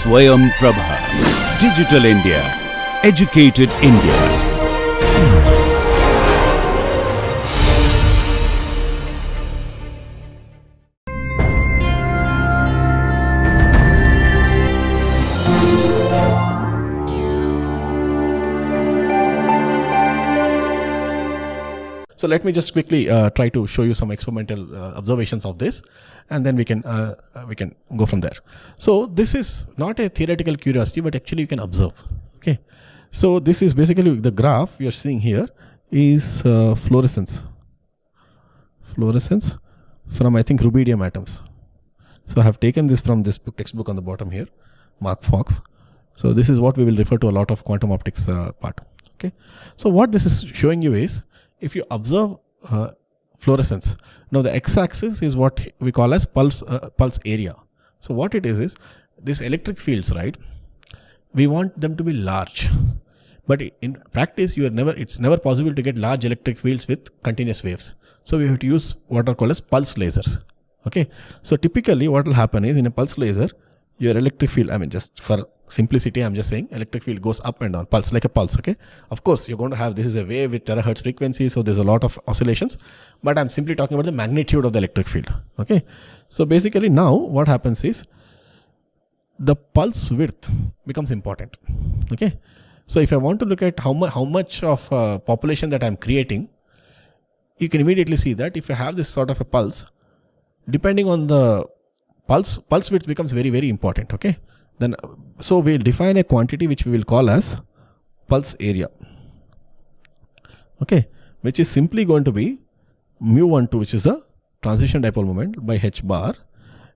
Swayam Prabha. Digital India. Educated India. So let me just quickly try to show you some experimental observations of this, and then we can go from there. So this is not a theoretical curiosity, but actually you can observe. Okay, so this is basically the graph you're seeing here is fluorescence from, I think, rubidium atoms. So I have taken this from this textbook on the bottom here, Mark Fox. So this is what we will refer to a lot of quantum optics part. Okay, so what this is showing you is, if you observe fluorescence, now the x-axis is what we call as pulse area. So what it is these electric fields, right? We want them to be large, but in practice, it's never possible to get large electric fields with continuous waves. So we have to use what are called as pulse lasers. Okay, so typically what will happen is, in a pulse laser, your electric field, I mean, just for simplicity, I'm just saying electric field goes up and down, pulse, like a pulse. Okay, of course you're going to have, this is a wave with terahertz frequency, so there's a lot of oscillations, but I'm simply talking about the magnitude of the electric field. Okay, so basically now what happens is, the pulse width becomes important. Okay, so if I want to look at how much of population that I'm creating, you can immediately see that if you have this sort of a pulse, depending on the pulse width becomes very, very important. Okay, then so we'll define a quantity which we will call as pulse area. Okay, which is simply going to be mu12, which is the transition dipole moment, by h bar,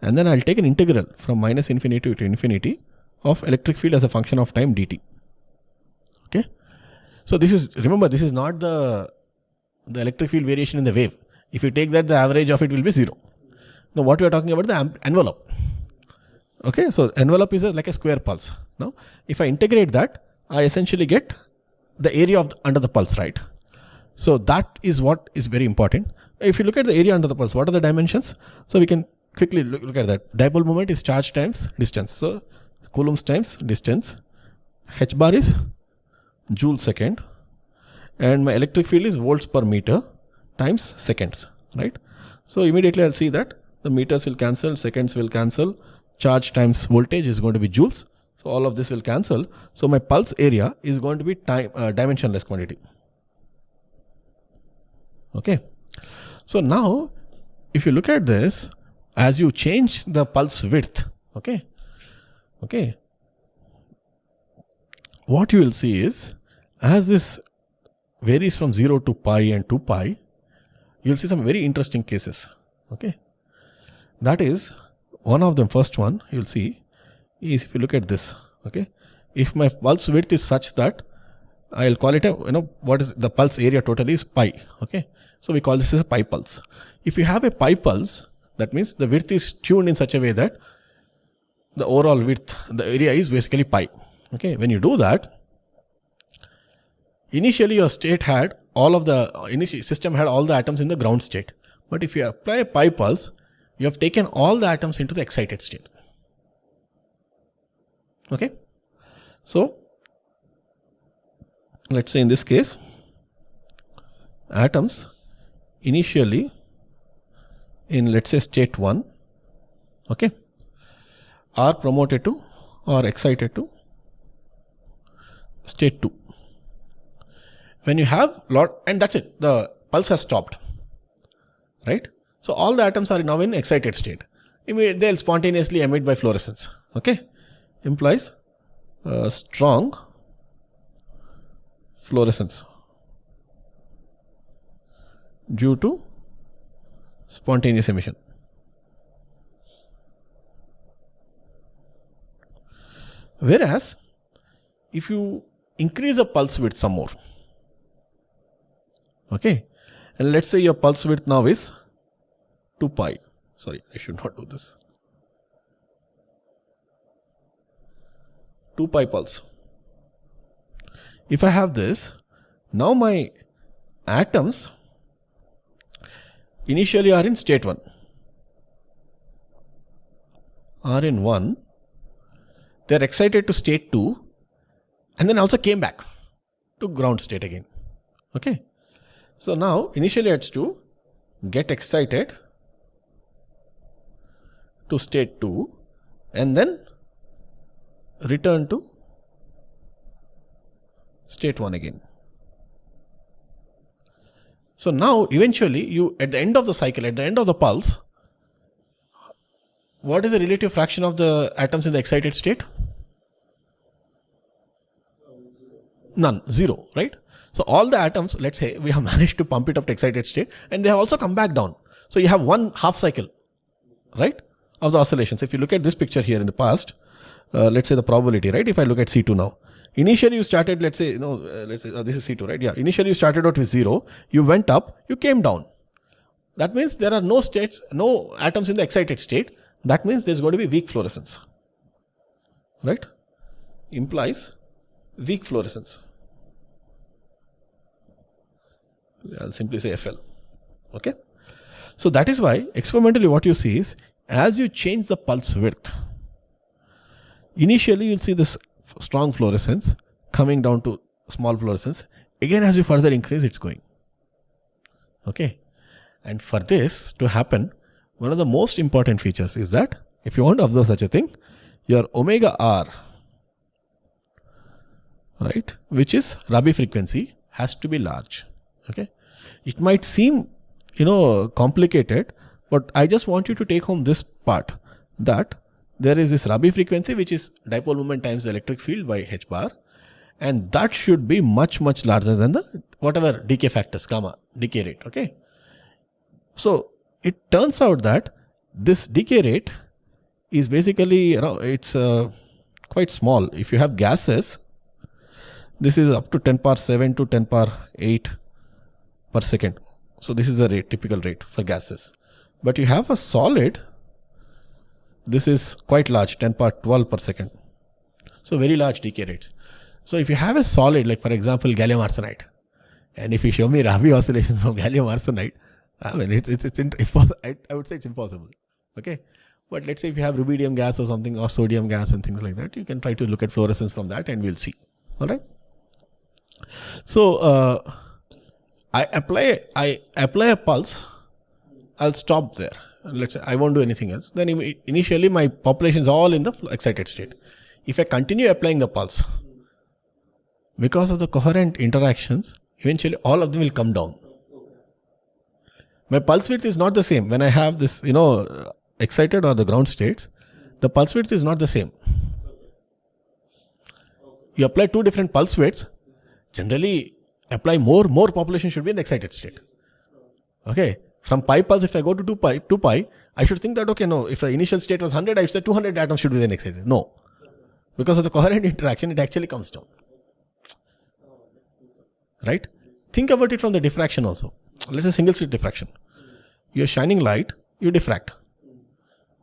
and then I'll take an integral from minus infinity to infinity of electric field as a function of time dt. Okay, so this is, remember, this is not the electric field variation in the wave. If you take that, the average of it will be 0. Now what we are talking about, the envelope. Okay, so envelope is like a square pulse. Now if I integrate that, I essentially get the area of under the pulse, right? So that is what is very important. If you look at the area under the pulse, what are the dimensions? So we can quickly look at that. Dipole moment is charge times distance. So coulombs times distance. H bar is joule second, and my electric field is volts per meter times seconds, right? So immediately I'll see that the meters will cancel, seconds will cancel, charge times voltage is going to be joules. So all of this will cancel. So my pulse area is going to be dimensionless quantity. Okay, so now if you look at this, as you change the pulse width, okay, what you will see is, as this varies from 0 to pi and 2 pi, you'll see some very interesting cases. Okay, that is one of them. First one you'll see is, if you look at this, okay, if my pulse width is such that I'll call it a, what is the pulse area totally is pi. Okay, so we call this as a pi pulse. If you have a pi pulse, that means the width is tuned in such a way that the overall width, the area is basically pi. Okay, when you do that, initially your state had all of the initial system had all the atoms in the ground state. But if you apply a pi pulse, you have taken all the atoms into the excited state. Okay, so let's say in this case, atoms initially in, let's say, state 1, okay, are promoted to or excited to state 2. When you have lot, and that's it, the pulse has stopped, right? So all the atoms are now in excited state. They'll spontaneously emit by fluorescence. Okay, implies strong fluorescence due to spontaneous emission. Whereas if you increase the pulse width some more, okay, and let's say your pulse width now is 2 pi. Sorry, I should not do this. 2 pi pulse. If I have this, now my atoms initially are in state 1, are in 1, they're excited to state 2 and then also came back to ground state again. Okay. So now initially it's to get excited to state 2 and then return to state 1 again. So now eventually you, at the end of the cycle, at the end of the pulse, what is the relative fraction of the atoms in the excited state? None, 0, right? So all the atoms, let's say we have managed to pump it up to excited state and they have also come back down. So you have one half cycle, right, of the oscillations. If you look at this picture here in the past, let's say the probability, right? If I look at C2 now, initially you started, let's say, let's say this is C2, right? Yeah, initially you started out with 0, you went up, you came down. That means there are no states, no atoms in the excited state. That means there's going to be weak fluorescence, right? Implies weak fluorescence. I'll simply say FL. Okay. So that is why experimentally what you see is as you change the pulse width, initially you'll see this strong fluorescence coming down to small fluorescence. Again, as you further increase, it's going. Okay. And for this to happen, one of the most important features is that if you want to observe such a thing, your omega R, right, which is Rabi frequency, has to be large. Okay. It might seem, complicated, but I just want you to take home this part, that there is this Rabi frequency, which is dipole moment times the electric field by h bar, and that should be much, much larger than the whatever decay factors, gamma, decay rate. Okay. So it turns out that this decay rate is basically, it's quite small. If you have gases, this is up to 10 power 7 to 10 power 8 per second. So this is the rate, typical rate for gases. But you have a solid, this is quite large, 10 power 12 per second. So very large decay rates. So if you have a solid, like for example, gallium arsenide, and if you show me Rabi oscillations from gallium arsenide, I mean, I would say it's impossible. Okay. But let's say if you have rubidium gas or something, or sodium gas and things like that, you can try to look at fluorescence from that and we'll see. All right. So I apply a pulse. I'll stop there. Let's say I won't do anything else. Then initially my population is all in the excited state. If I continue applying the pulse, because of the coherent interactions, eventually all of them will come down. My pulse width is not the same. When I have this, excited or the ground states, the pulse width is not the same. You apply two different pulse widths, generally apply more population should be in the excited state. Okay. From pi pulse, if I go to 2 pi, I should think that, okay, no, if the initial state was 100, I said 200 atoms should be then excited. No. Because of the coherent interaction, it actually comes down. Right? Think about it from the diffraction also. Let's say single slit diffraction. You're shining light, you diffract.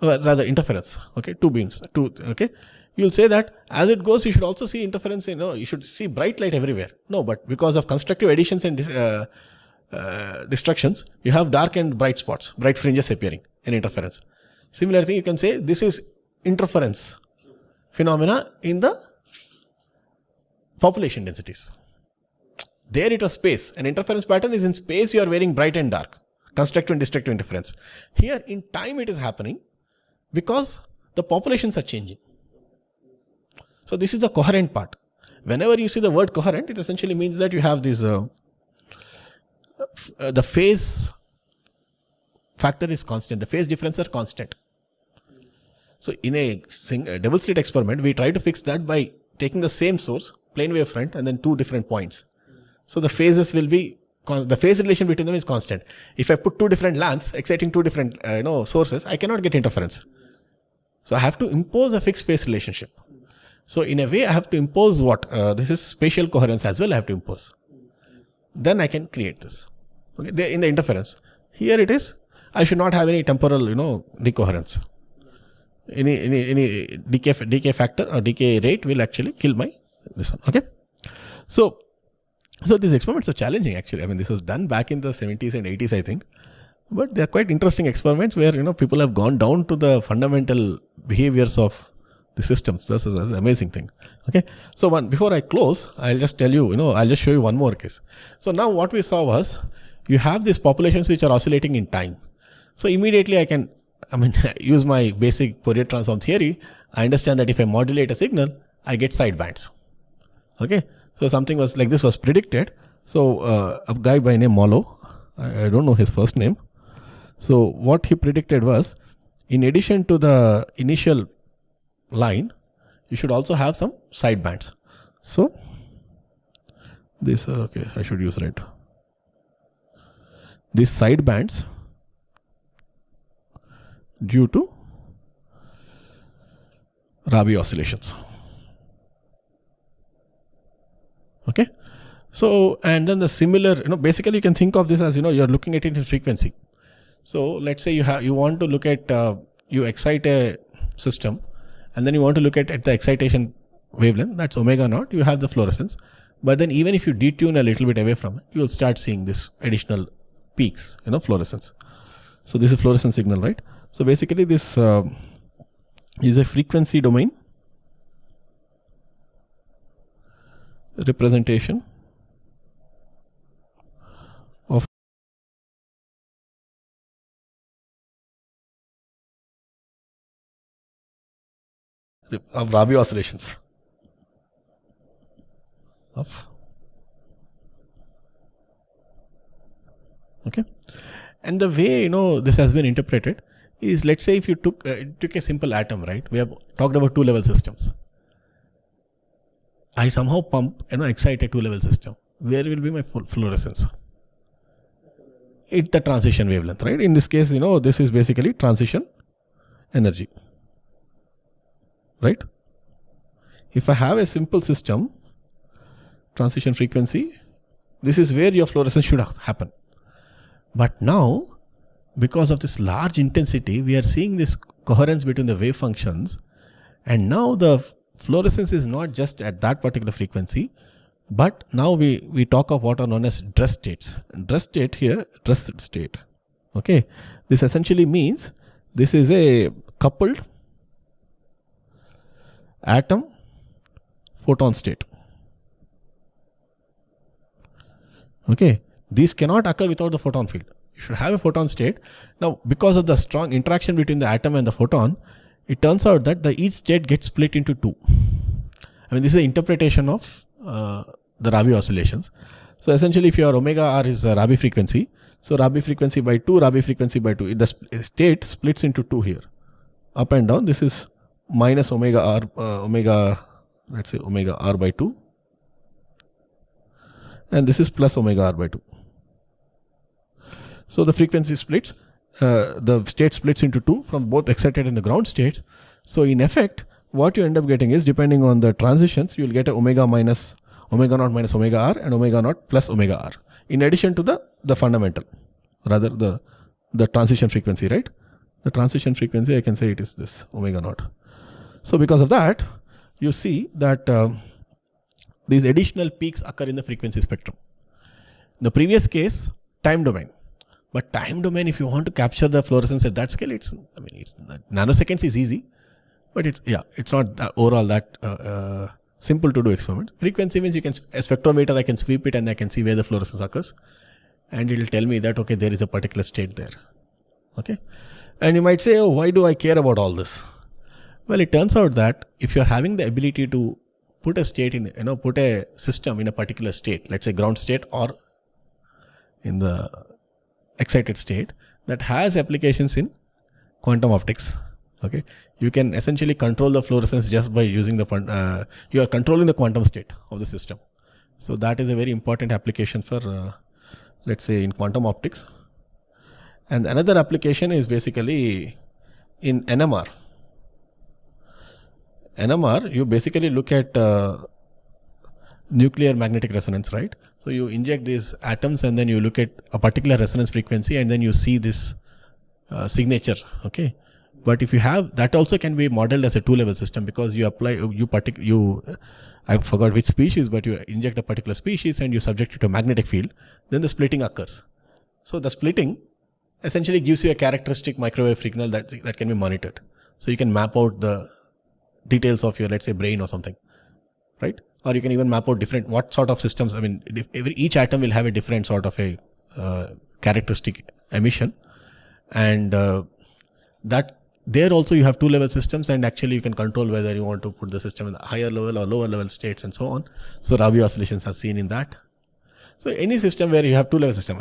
Rather interference. Okay, two beams. Okay. You'll say that as it goes, you should also see interference. You should see bright light everywhere. No, but because of constructive additions and destructions, you have dark and bright spots, bright fringes appearing in interference. Similar thing, you can say this is interference phenomena in the population densities. There it was space. An interference pattern is in space, you are wearing bright and dark, constructive and destructive interference. Here in time it is happening because the populations are changing. So this is the coherent part. Whenever you see the word coherent, it essentially means that you have this, the phase factor is constant, the phase difference are constant. So in a double slit experiment, we try to fix that by taking the same source, plane wave front, and then two different points. So the phases will be, the phase relation between them is constant. If I put two different lamps exciting two different sources, I cannot get interference. So I have to impose a fixed phase relationship. So in a way I have to impose what? This is spatial coherence as well I have to impose. Then I can create this. Okay, in the interference. Here it is, I should not have any temporal, decoherence. Any decay factor or decay rate will actually kill this one. Okay. So these experiments are challenging actually. I mean, this was done back in the 70s and 80s, I think. But they are quite interesting experiments where, people have gone down to the fundamental behaviors of the systems. This is an amazing thing. Okay. So before I close, I'll just tell you, I'll just show you one more case. So now what we saw was you have these populations which are oscillating in time. So immediately I can use my basic Fourier transform theory. I understand that if I modulate a signal, I get sidebands. Okay. So something was like this was predicted. So a guy by name Molo, I don't know his first name. So what he predicted was, in addition to the initial line, you should also have some sidebands. So this, okay, I should use red. These sidebands due to Rabi oscillations. Okay. So, and then the similar, basically you can think of this as, you're looking at it in frequency. So let's say you want to look at, you excite a system, and then you want to look at the excitation wavelength, that's omega naught, you have the fluorescence. But then even if you detune a little bit away from it, you will start seeing this additional peaks, fluorescence. So this is fluorescence signal, right? So basically this is a frequency domain representation of Rabi oscillations. Okay. And the way, this has been interpreted is, let's say if you took a simple atom, right? We have talked about two-level systems. I somehow pump, excite a two-level system. Where will be my fluorescence? It's the transition wavelength, right? In this case, this is basically transition energy, right? If I have a simple system, transition frequency, this is where your fluorescence should happen. But now, because of this large intensity, we are seeing this coherence between the wave functions, and now the fluorescence is not just at that particular frequency, but now we talk of what are known as dress states. Dress state here, dress state. Okay, this essentially means this is a coupled atom photon state. Okay, these cannot occur without the photon field. You should have a photon state. Now, because of the strong interaction between the atom and the photon, it turns out that each state gets split into two. This is an interpretation of the Rabi oscillations. So essentially, if your omega r is a Rabi frequency, so Rabi frequency by 2, Rabi frequency by 2, the state splits into two here, up and down. This is minus omega r, let's say omega r by 2, and this is plus omega r by 2. So the frequency splits, the state splits into two from both excited and the ground states. So in effect, what you end up getting is, depending on the transitions, you will get a omega naught minus omega r and omega naught plus omega r, in addition to the fundamental, rather the transition frequency, right? The transition frequency, I can say it is this omega naught. So because of that, you see that these additional peaks occur in the frequency spectrum. The previous case, time domain. But time domain, if you want to capture the fluorescence at that scale, it's nanoseconds is easy, but it's not overall that simple to do experiment. Frequency means a spectrometer, I can sweep it and I can see where the fluorescence occurs, and it will tell me that, okay, there is a particular state there. Okay. And you might say, oh, why do I care about all this? Well, it turns out that if you're having the ability to put a state in, put a system in a particular state, let's say ground state or in the excited state, that has applications in quantum optics. Okay, you can essentially control the fluorescence just by using you are controlling the quantum state of the system. So that is a very important application for let's say in quantum optics. And another application is basically in NMR. NMR, you basically look at nuclear magnetic resonance, right? So you inject these atoms and then you look at a particular resonance frequency and then you see this signature, okay? But if you have, that also can be modeled as a two-level system, because you apply, I forgot which species, but you inject a particular species and you subject it to a magnetic field, then the splitting occurs. So the splitting essentially gives you a characteristic microwave signal that can be monitored. So you can map out details of your, let's say, brain or something, right? Or you can even map out different, what sort of systems, I mean, each atom will have a different sort of a characteristic emission. And that there also you have 2-level systems, and actually you can control whether you want to put the system in the higher level or lower level states and so on. So Rabi oscillations are seen in that. So any system where you have 2-level system,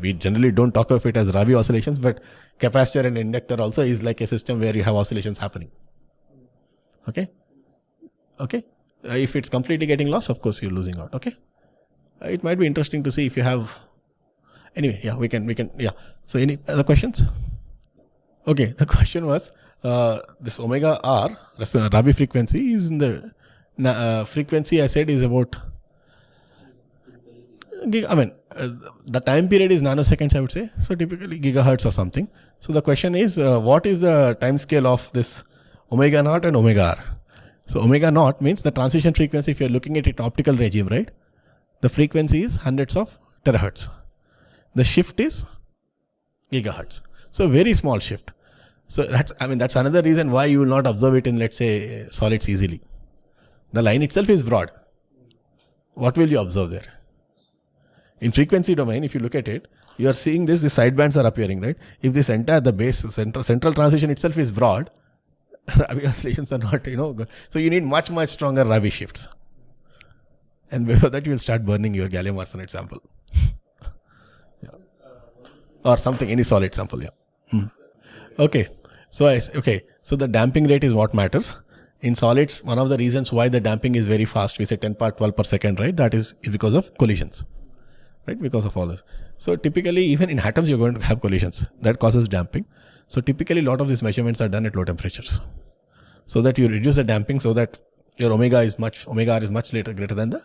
we generally don't talk of it as Rabi oscillations, but capacitor and inductor also is like a system where you have oscillations happening. Okay. If it's completely getting lost, of course you're losing out. Okay. It might be interesting to see if you have. Anyway, yeah, we can. Yeah. So any other questions? Okay. The question was this omega r, Rabi frequency is in the frequency I said is about. The time period is nanoseconds, I would say. So typically gigahertz or something. So the question is, what is the time scale of this omega naught and omega r? So omega naught means the transition frequency. If you're looking at it optical regime, right? The frequency is hundreds of terahertz. The shift is gigahertz. So very small shift. So that's another reason why you will not observe it in, let's say, solids easily. The line itself is broad. What will you observe there? In frequency domain, if you look at it, you are seeing the sidebands are appearing, right? If this entire, the base, central transition itself is broad, Rabi oscillations are not, good. So you need much, much stronger Rabi shifts. And before that, you will start burning your gallium arsenide sample. Yeah. Or something, any solid sample, yeah. Okay. So the damping rate is what matters. In solids, one of the reasons why the damping is very fast, we say 10 part 12 per second, right? That is because of collisions. Right, because of all this. So typically, even in atoms, you're going to have collisions. That causes damping. So typically, a lot of these measurements are done at low temperatures, so that you reduce the damping, so that your omega r is much greater than the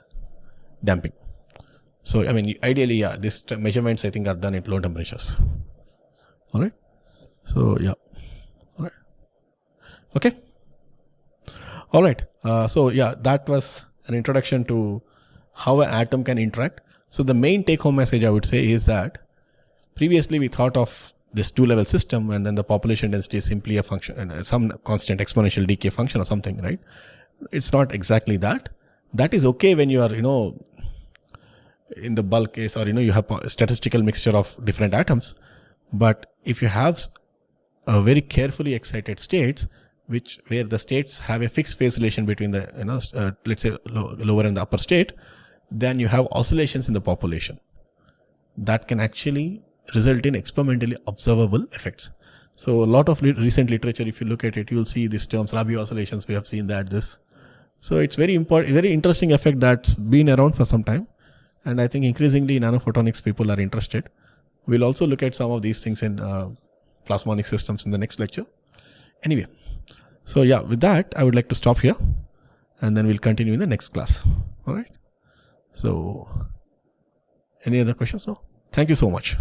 damping. So ideally, yeah, these measurements I think are done at low temperatures. All right. So yeah. All right. Okay. All right. So yeah, that was an introduction to how an atom can interact. So the main take-home message I would say is that previously we thought of this 2-level system, and then the population density is simply a function and some constant exponential decay function or something, right? It's not exactly that. That is okay when you are, in the bulk case, or you have a statistical mixture of different atoms. But if you have a very carefully excited states, where the states have a fixed phase relation between the let's say lower and the upper state, then you have oscillations in the population that can actually result in experimentally observable effects. So a lot of recent literature, if you look at it, you will see these terms, Rabi oscillations. We have seen this. So it's very important, very interesting effect that's been around for some time. And I think increasingly nanophotonics people are interested. We'll also look at some of these things in plasmonic systems in the next lecture. Anyway, so yeah, with that, I would like to stop here, and then we'll continue in the next class. All right. So, any other questions? No? Thank you so much.